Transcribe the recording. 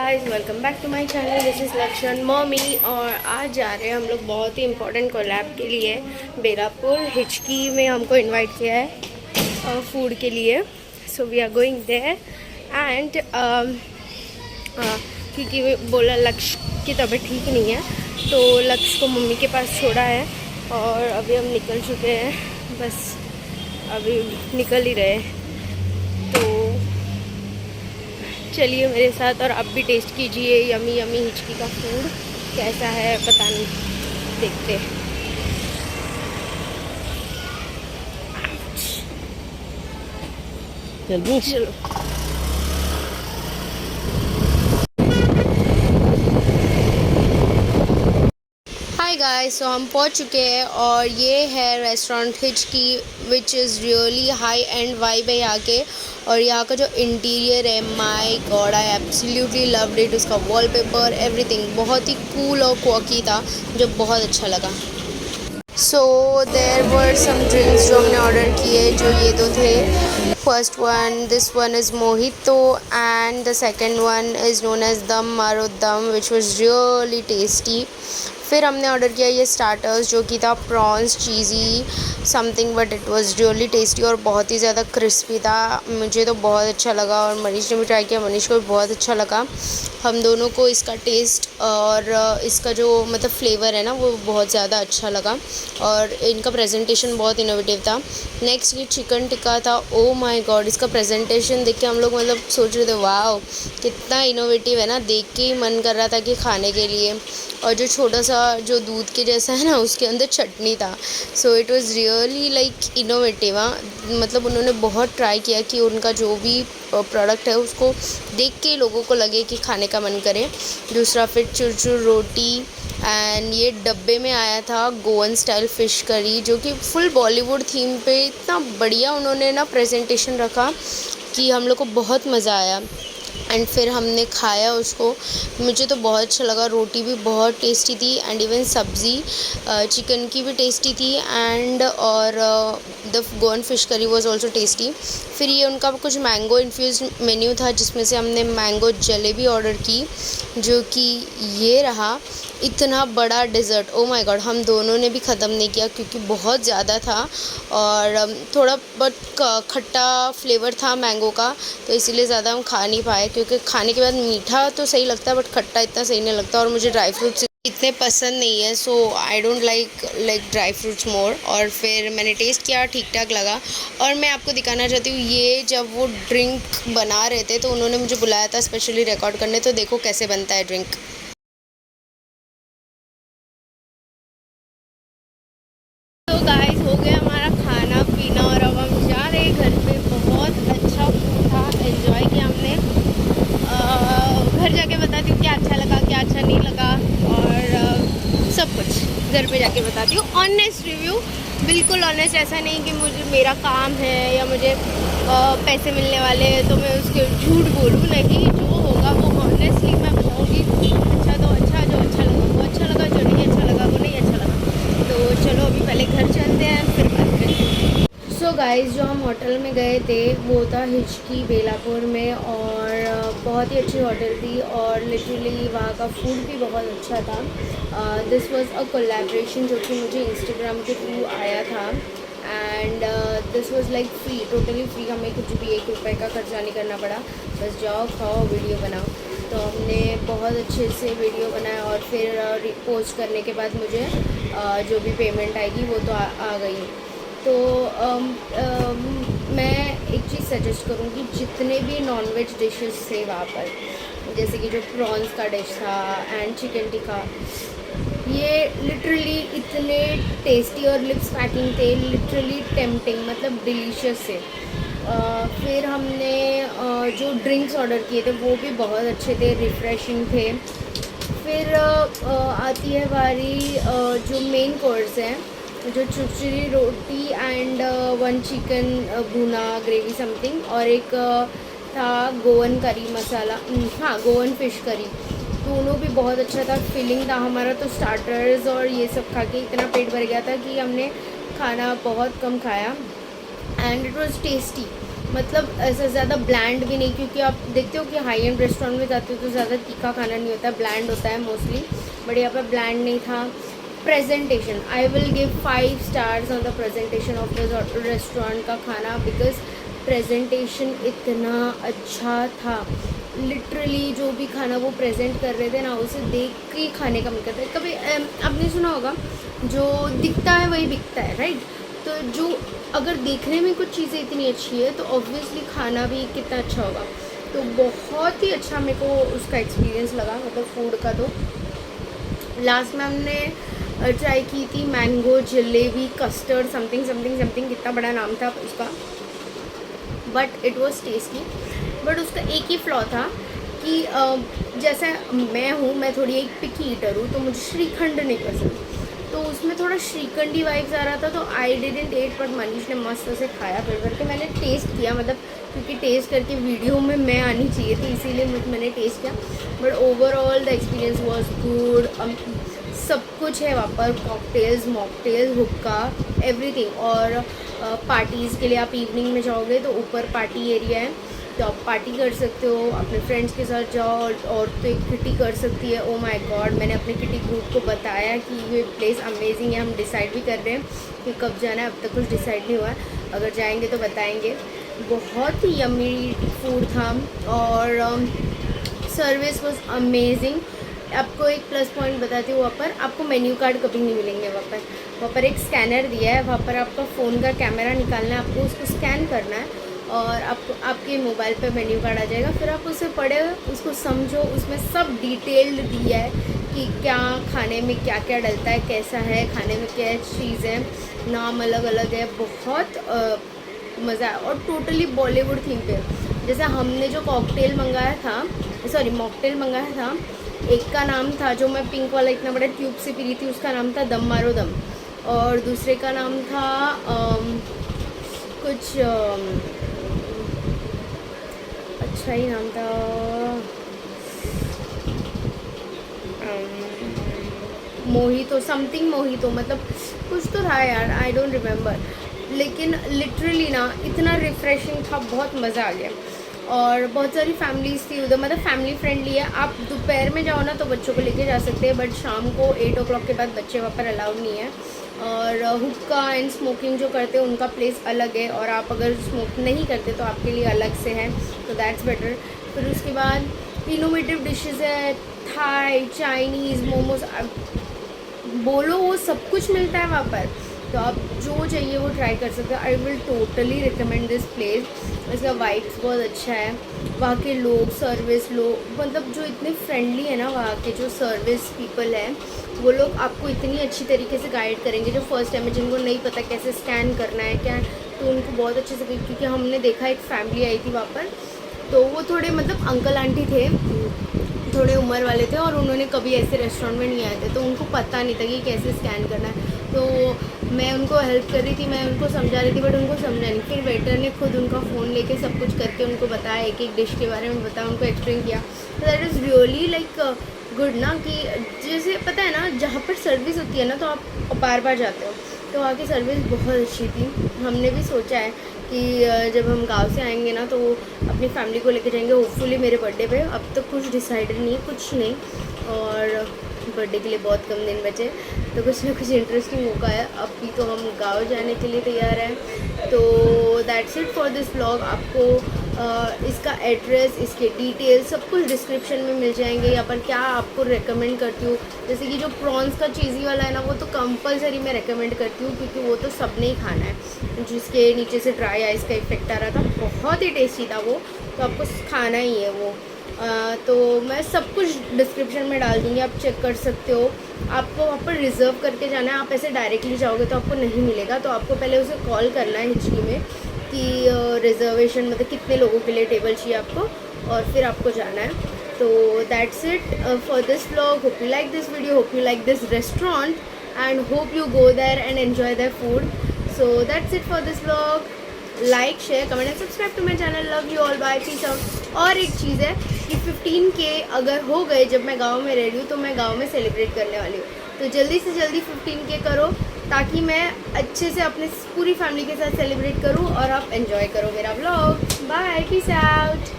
Guys, welcome back to my channel. This is Lakshan mommy और आज जा रहे हैं हम लोग बहुत ही इम्पोर्टेंट कोलैब के लिए। बेलापुर हिचकी में हमको इनवाइट किया है फूड के लिए। So we are going there and क्योंकि बोला लक्ष्य की तबीयत ठीक नहीं है तो लक्ष्य को मम्मी के पास छोड़ा है और अभी हम निकल चुके हैं, बस अभी निकल ही रहे। तो चलिए मेरे साथ और आप भी टेस्ट कीजिए यमी यमी हिचकी का फूड कैसा है, पता नहीं, देखते हैं। चलो हाय गाइस, सो हम पहुंच चुके हैं और ये है रेस्टोरेंट हिचकी which is really high and vibe है यहाँ के। और यहाँ का जो इंटीरियर है, my God, I absolutely loved it. उसका वॉलपेपर एवरीथिंग बहुत ही कूल और क्वॉकी था जो बहुत अच्छा लगा। So there were some drinks जो हमने ऑर्डर किए, जो ये दो थे। First one, this one is mojito and the second one is known as Dum Maro दम विच वॉज रियली टेस्टी। फिर हमने ऑर्डर किया ये स्टार्टर्स जो कि था prawns cheesy something, but it was really tasty और बहुत ही ज़्यादा क्रिस्पी था। मुझे तो बहुत अच्छा लगा और मनीष ने भी ट्राई किया, मनीष को भी बहुत अच्छा लगा। हम दोनों को इसका टेस्ट और इसका जो मतलब फ्लेवर है ना वो बहुत ज़्यादा अच्छा लगा और इनका प्रेजेंटेशन बहुत इनोवेटिव था। नेक्स्ट ये चिकन टिक्का था। ओ माय गॉड, इसका प्रेजेंटेशन देख के हम लोग मतलब सोच रहे थे वाह कितना इनोवेटिव है ना, देख के ही मन कर रहा था कि खाने के लिए। और जो छोटा सा जो दूध के जैसा है ना उसके अंदर चटनी था। So it was really like innovative. मतलब उन्होंने बहुत ट्राई किया कि उनका जो भी प्रोडक्ट है उसको देख के लोगों को लगे कि खाने का मन करे। दूसरा फिर चुरचुर रोटी एंड ये डब्बे में आया था गोवन स्टाइल फ़िश करी जो कि फुल बॉलीवुड थीम पे इतना बढ़िया उन्होंने ना प्रेजेंटेशन रखा कि हम लोग को बहुत मज़ा आया। एंड फिर हमने खाया उसको, मुझे तो बहुत अच्छा लगा। रोटी भी बहुत टेस्टी थी एंड इवन सब्ज़ी चिकन की भी टेस्टी थी एंड और the Goan fish curry was also tasty. फिर ये उनका कुछ मैंगो इन्फ्यूज़ मेन्यू था जिसमें से हमने मैंगो जलेबी ऑर्डर की जो कि ये रहा। इतना बड़ा डिज़र्ट, ओ माय गॉड, हम दोनों ने भी ख़त्म नहीं किया क्योंकि बहुत ज़्यादा था और थोड़ा बहुत खट्टा फ्लेवर था मैंगो का, तो इसीलिए ज़्यादा हम खा नहीं पाए क्योंकि खाने के बाद मीठा तो सही लगता है बट खट्टा इतना सही नहीं लगता और मुझे ड्राई फ्रूट्स इतने पसंद नहीं है। So I don't like dry fruits more. और फिर मैंने टेस्ट किया, ठीक ठाक लगा। और मैं आपको दिखाना चाहती हूँ, ये जब वो ड्रिंक बना रहे थे तो उन्होंने मुझे बुलाया था स्पेशली रिकॉर्ड करने, तो देखो कैसे बनता है ड्रिंक। तो गाइस, हो गया हमारा खाना पीना और अब हम जा रहे हैं घर पे। बहुत अच्छा फूड था, एंजॉय किया हमने। घर जाके बताती हूँ क्या अच्छा लगा क्या अच्छा नहीं लगा और सब कुछ घर पे जाके बताती हूँ। ऑनेस्ट रिव्यू, बिल्कुल ऑनेस्ट, ऐसा नहीं कि मुझे मेरा काम है या मुझे पैसे मिलने वाले हैं तो मैं उसके झूठ बोलूँ। नहीं, जो होगा वो ऑनेस्टली मैं बताऊँगी। अच्छा तो अच्छा, जो अच्छा लगा वो अच्छा लगा, जो नहीं अच्छा लगा वो नहीं अच्छा लगा। तो चलो अभी पहले घर चलते हैं फिर बात करते हैं। सो गाइस, जो हम होटल में गए थे वो था हिचकी बेलापुर में और बहुत ही अच्छी होटल थी और लिटरली वहाँ का फूड भी बहुत अच्छा था। दिस वाज अ कोलैबोरेशन जो कि मुझे इंस्टाग्राम के थ्रू आया था and this was like free, totally free. हमें कुछ भी 1 रुपये का खर्चा नहीं करना पड़ा, बस जाओ खाओ वीडियो बनाओ। तो हमने बहुत अच्छे से वीडियो बनाया और फिर पोस्ट करने के बाद मुझे जो भी पेमेंट आएगी वो तो आ गई। तो मैं एक चीज़ सजेस्ट करूँगी, जितने भी नॉनवेज डिशेस थे वहाँ पर, जैसे कि जो प्रॉन्स का डिश था एंड चिकन टिक्का, ये लिटरली इतने टेस्टी और लिप्स पैकिंग थे, लिटरली टेम्पटिंग, मतलब डिलीशियस थे। फिर हमने जो ड्रिंक्स ऑर्डर किए थे वो भी बहुत अच्छे थे, रिफ़्रेशिंग थे। फिर आती है बारी जो मेन कोर्स है, जो चुरचुरी रोटी एंड 1 चिकन भुना ग्रेवी समथिंग और एक था गोवन करी मसाला, हाँ गोवन फ़िश करी। दोनों भी बहुत अच्छा था, फिलिंग था। हमारा तो स्टार्टर्स और ये सब खा के इतना पेट भर गया था कि हमने खाना बहुत कम खाया एंड इट वाज टेस्टी। मतलब ऐसा ज़्यादा ब्लैंड भी नहीं, क्योंकि आप देखते हो कि हाई एंड रेस्टोरेंट में जाते हो तो ज़्यादा तीखा खाना नहीं होता है, ब्लैंड होता है मोस्टली, बट यहाँ पर ब्लैंड नहीं था। Presentation, I will give 5 stars on the presentation of the restaurant का खाना, बिकॉज प्रेजेंटेशन इतना अच्छा था। लिटरली जो भी खाना वो प्रेजेंट कर रहे थे ना, उसे देख के खाने का मन करता है। कभी आपने सुना होगा जो दिखता है वही बिकता है, राइट? तो जो अगर देखने में कुछ चीज़ें इतनी अच्छी है तो ऑब्वियसली खाना भी कितना अच्छा होगा। तो बहुत ही अच्छा मेरे को उसका एक्सपीरियंस लगा, मतलब फूड का। तो लास्ट में हमने ट्राई की थी mango jalebi custard something something something, कितना बड़ा नाम था उसका, but it was tasty. But उसका एक ही फ्लॉ था कि जैसे मैं हूँ, मैं थोड़ी एक पिकी ईटर हूँ, तो मुझे श्रीखंड नहीं पसंद, तो उसमें थोड़ा श्रीखंडी वाइब्स आ रहा था। तो I didn't ate, but Manish ने मस्त से खाया फिर करके। मैंने टेस्ट किया, मतलब क्योंकि टेस्ट करके वीडियो में मैं आनी चाहिए थी, इसीलिए मैंने टेस्ट किया। But overall the experience was good. सब कुछ है वहाँ पर, कॉकटेल्स, मॉकटेल्स, हुक्का, एवरीथिंग। और पार्टीज़ के लिए आप इवनिंग में जाओगे तो ऊपर पार्टी एरिया है, तो आप पार्टी कर सकते हो, अपने फ्रेंड्स के साथ जाओ। और तो एक किटी कर सकती है। ओ माय गॉड, मैंने अपने किटी ग्रुप को बताया कि ये प्लेस अमेजिंग है, हम डिसाइड भी कर रहे हैं कि कब जाना है, अब तक कुछ डिसाइड नहीं हुआ है, अगर जाएंगे तो बताएंगे। बहुत ही यम्मी फूड था और सर्विस वॉज अमेजिंग। आपको एक प्लस पॉइंट बताती हूँ, वहाँ पर आपको मेन्यू कार्ड कभी नहीं मिलेंगे। वहाँ पर एक स्कैनर दिया है, वहाँ पर आपका फ़ोन का कैमरा निकालना है, आपको उसको स्कैन करना है और आपको आपके मोबाइल पे मेन्यू कार्ड आ जाएगा। फिर आप उसे पढ़े, उसको समझो, उसमें सब डिटेल्ड दिया है कि क्या खाने में क्या क्या डलता है, कैसा है खाने में, क्या चीज़ है, नाम अलग अलग है। बहुत मज़ा आया और टोटली बॉलीवुड थीम पे। जैसे हमने जो कॉकटेल मंगाया था, सॉरी मॉकटेल मंगाया था, एक का नाम था, जो मैं पिंक वाला इतना बड़ा ट्यूब से पी रही थी, उसका नाम था दम मारो दम, और दूसरे का नाम था कुछ अच्छा ही नाम था, मोहितो समथिंग, मोहितो मतलब कुछ तो था यार, आई डोंट रिमेम्बर। लेकिन लिटरली ना इतना रिफ़्रेशिंग था, बहुत मज़ा आ गया। और बहुत सारी फैमिलीज़ थी उधर, मतलब फैमिली फ्रेंडली है। आप दोपहर में जाओ ना तो बच्चों को लेके जा सकते हैं, बट शाम को 8 o'clock के बाद बच्चे वहाँ पर अलाउड नहीं है। और हुक्का एंड स्मोकिंग जो करते हैं उनका प्लेस अलग है, और आप अगर स्मोक नहीं करते तो आपके लिए अलग से है, तो दैट्स बेटर। फिर उसके बाद इनोवेटिव डिशेज़ है, थाई, चाइनीज़, मोमोज, बोलो वो सब कुछ मिलता है वहाँ पर। तो आप जो चाहिए वो ट्राई कर सकते हो। I will totally recommend this place. इसका वाइब्स बहुत अच्छा है, वहाँ के लोग, सर्विस लोग, मतलब जो इतने फ्रेंडली है ना, वहाँ के जो सर्विस पीपल हैं वो लोग आपको इतनी अच्छी तरीके से गाइड करेंगे। जो फर्स्ट टाइम है, जिनको नहीं पता कैसे स्कैन करना है क्या, तो उनको बहुत अच्छे से, क्योंकि हमने देखा एक फैमिली आई थी वहाँ पर, तो वो थोड़े मतलब अंकल आंटी थे, थोड़े उम्र वाले थे, और उन्होंने कभी ऐसे रेस्टोरेंट में नहीं आए थे, तो उनको पता नहीं था कि कैसे स्कैन करना है। तो मैं उनको हेल्प कर रही थी, मैं उनको समझा रही थी, बट उनको समझा नहीं। फिर वेटर ने खुद उनका फ़ोन लेके सब कुछ करके उनको बताया, एक एक डिश के बारे में बताया, उनको एक्सप्लेन किया। तो that is really like good ना, कि जैसे पता है ना, जहाँ पर सर्विस होती है ना तो आप बार बार जाते हो, तो वहाँ की सर्विस बहुत अच्छी थी। हमने भी सोचा है कि जब हम गांव से आएंगे ना तो अपनी फैमिली को लेके जाएंगे, होपफुली मेरे बर्थडे पे। अब तक कुछ डिसाइडेड नहीं है, कुछ नहीं, और बर्थडे के लिए बहुत कम दिन बचे, तो कुछ ना कुछ इंटरेस्टिंग मौका है। अभी तो हम गांव जाने के लिए तैयार हैं। तो that's it for this vlog. आपको इसका एड्रेस, इसके डिटेल्स सब कुछ डिस्क्रिप्शन में मिल जाएंगे। यहाँ पर क्या आपको रेकमेंड करती हूँ, जैसे कि जो प्रॉन्स का चीज़ी वाला है ना, वो तो कंपलसरी मैं रेकमेंड करती हूँ, क्योंकि वो तो सबने ही खाना है। जिसके नीचे से ड्राई आइस का इफेक्ट आ रहा था, बहुत ही टेस्टी था वो, तो आपको खाना ही है वो। तो मैं सब कुछ डिस्क्रिप्शन में डाल दूँगी, आप चेक कर सकते हो। आपको वहाँ पर रिज़र्व करके जाना है, आप ऐसे डायरेक्टली जाओगे तो आपको नहीं मिलेगा, तो आपको पहले उसे कॉल करना है हिचकी में कि रिज़र्वेशन मतलब कितने लोगों के लिए टेबल चाहिए आपको, और फिर आपको जाना है। तो that's it for this vlog. Hope you like this video, hope you like this restaurant, and hope you go there and enjoy their food. So that's it for this vlog. Like, share, comment and subscribe to my channel. Love you all. Bye. Peace out. और एक चीज़ है कि 15K अगर हो गए, जब मैं गाँव में रह रही हूँ तो मैं गाँव में सेलिब्रेट करने वाली हूँ, तो जल्दी से जल्दी 15K करो ताकि मैं अच्छे से अपने पूरी फैमिली के साथ सेलिब्रेट करूं और आप एंजॉय करो मेरा व्लॉग। Bye, peace out.